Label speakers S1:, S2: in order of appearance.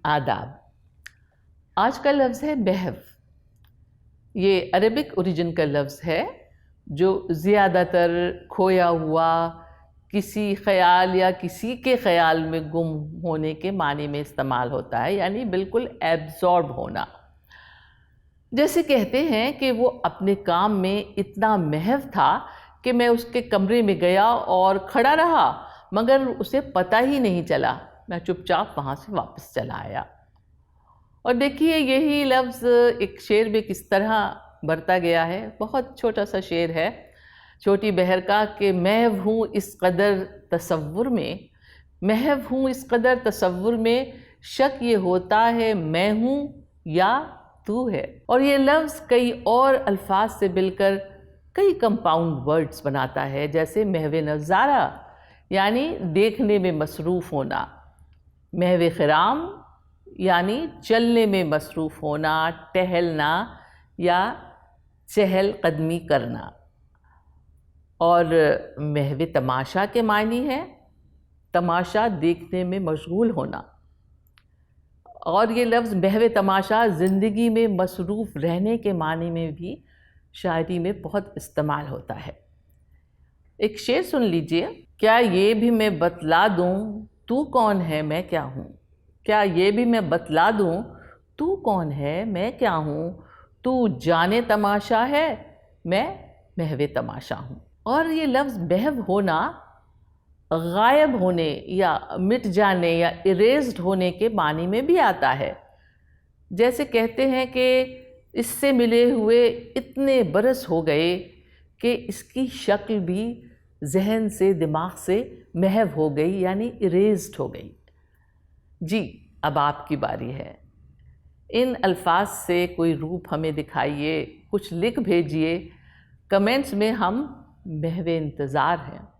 S1: آداب۔ آج کا لفظ ہے محو۔ یہ عربک اوریجن کا لفظ ہے جو زیادہ تر کھویا ہوا، کسی خیال یا کسی کے خیال میں گم ہونے کے معنی میں استعمال ہوتا ہے، یعنی بالکل ایبزارب ہونا۔ جیسے کہتے ہیں کہ وہ اپنے کام میں اتنا محو تھا کہ میں اس کے کمرے میں گیا اور کھڑا رہا مگر اسے پتہ ہی نہیں چلا، میں چپ چاپ وہاں سے واپس چلا آیا۔ اور دیکھیے یہی لفظ ایک شعر میں کس طرح برتا گیا ہے۔ بہت چھوٹا سا شعر ہے چھوٹی بہر کا کہ محو ہوں اس قدر تصور میں، محو ہوں اس قدر تصور میں، شک یہ ہوتا ہے میں ہوں یا تو ہے۔ اور یہ لفظ کئی اور الفاظ سے مل کر کئی کمپاؤنڈ ورڈز بناتا ہے، جیسے محو نظارہ یعنی دیکھنے میں مصروف ہونا، محو خرام یعنی چلنے میں مصروف ہونا، ٹہلنا یا چہل قدمی کرنا۔ اور محو تماشا کے معنی ہے تماشا دیکھنے میں مشغول ہونا۔ اور یہ لفظ محو تماشا زندگی میں مصروف رہنے کے معنی میں بھی شاعری میں بہت استعمال ہوتا ہے۔ ایک شعر سن لیجئے۔ کیا یہ بھی میں بتلا دوں تو کون ہے میں کیا ہوں، کیا یہ بھی میں بتلا دوں تو کون ہے میں کیا ہوں، تو جانے تماشا ہے میں محو تماشا ہوں۔ اور یہ لفظ محو ہونا غائب ہونے یا مٹ جانے یا اریزڈ ہونے کے معنی میں بھی آتا ہے۔ جیسے کہتے ہیں کہ اس سے ملے ہوئے اتنے برس ہو گئے کہ اس کی شکل بھی ذہن سے دماغ سے محو ہو گئی، یعنی اریزڈ ہو گئی۔ جی اب آپ کی باری ہے۔ ان الفاظ سے کوئی روپ ہمیں دکھائیے، کچھ لکھ بھیجیے، کمنٹس میں ہم محو انتظار ہیں۔